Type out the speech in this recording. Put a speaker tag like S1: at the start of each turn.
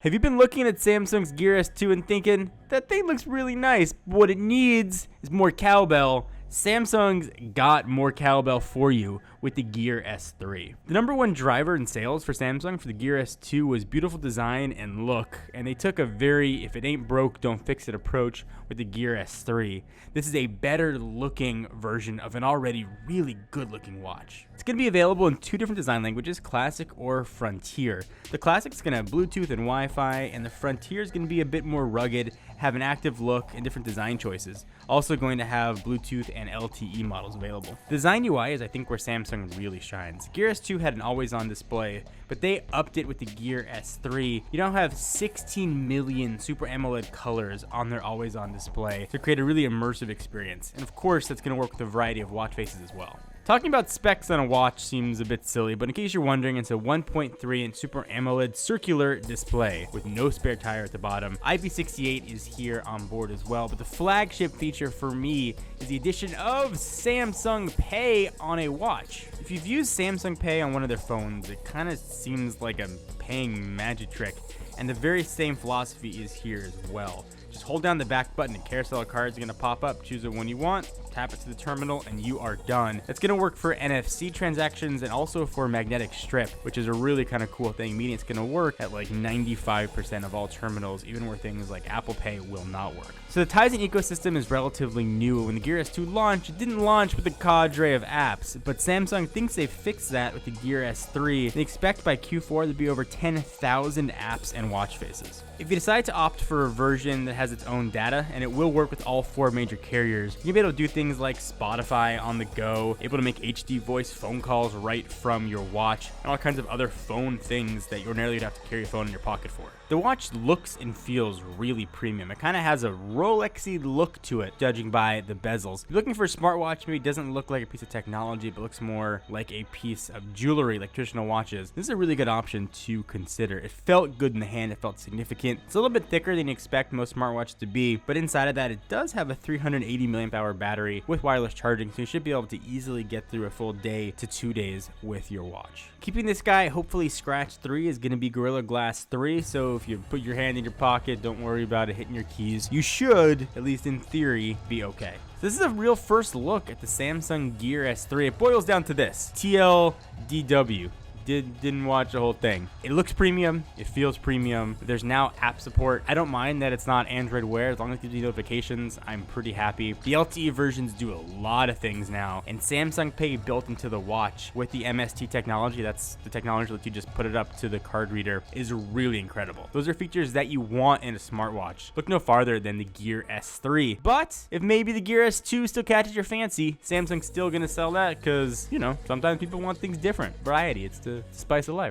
S1: Have you been looking at Samsung's Gear S2 and thinking, that thing looks really nice, but what it needs is more cowbell? Samsung's got more cowbell for you with the Gear S3. The number one driver in sales for Samsung for the Gear S2 was beautiful design and look, and they took a very if it ain't broke, don't fix it approach with the Gear S3. This is a better looking version of an already really good looking watch. It's going to be available in two different design languages, Classic or Frontier. The Classic is going to have Bluetooth and Wi-Fi, and the Frontier is going to be a bit more rugged, have an active look and different design choices. Also going to have Bluetooth and LTE models available. Design UI is I think where Samsung really shines. Gear S2 had an always-on display, but they upped it with the Gear S3. You now have 16 million Super AMOLED colors on their always-on display to create a really immersive experience. And of course, that's going to work with a variety of watch faces as well. Talking about specs on a watch seems a bit silly, but in case you're wondering, it's a 1.3-inch Super AMOLED circular display with no spare tire at the bottom. IP68 is here on board as well, but the flagship feature for me is the addition of Samsung Pay on a watch. If you've used Samsung Pay on one of their phones, it kind of seems like a paying magic trick, and the very same philosophy is here as well. Just hold down the back button and carousel of cards are going to pop up. Choose it when you want, tap it to the terminal, and you are done. It's going to work for NFC transactions and also for magnetic strip, which is a really kind of cool thing, meaning it's going to work at like 95% of all terminals, even where things like Apple Pay will not work. So the Tizen ecosystem is relatively new. When the Gear S2 launched, it didn't launch with a cadre of apps, but Samsung thinks they've fixed that with the Gear S3. They expect by Q4 there'll be over 10,000 apps and watch faces. If you decide to opt for a version that has its own data, and it will work with all four major carriers, you'll be able to do things like Spotify on the go, able to make HD voice phone calls right from your watch, and all kinds of other phone things that ordinarily you'd have to carry a phone in your pocket for. The watch looks and feels really premium. It kind of has a Rolexy look to it, judging by the bezels. If you're looking for a smartwatch, maybe it doesn't look like a piece of technology, but looks more like a piece of jewelry, like traditional watches. This is a really good option to consider. It felt good in the hand. It felt significant. It's a little bit thicker than you expect most smartwatches to be, but inside of that, it does have a 380 milliamp hour battery with wireless charging, so you should be able to easily get through a full day to 2 days with your watch. Keeping this guy hopefully scratch-free is going to be Gorilla Glass 3, so if you put your hand in your pocket, don't worry about it hitting your keys. You should, at least in theory, be okay. So this is a real first look at the Samsung Gear S3. It boils down to this. TLDW. Didn't watch the whole thing. It looks premium. It feels premium. There's now app support. I don't mind that it's not Android Wear. As long as it gives you notifications, I'm pretty happy. The LTE versions do a lot of things now, and Samsung Pay built into the watch with the MST technology, that's the technology that you just put it up to the card reader, is really incredible. Those are features that you want in a smartwatch. Look no farther than the Gear S3. But if maybe the Gear S2 still catches your fancy, Samsung's still gonna sell that because, you know, sometimes people want things different. Variety. It's the spice of life.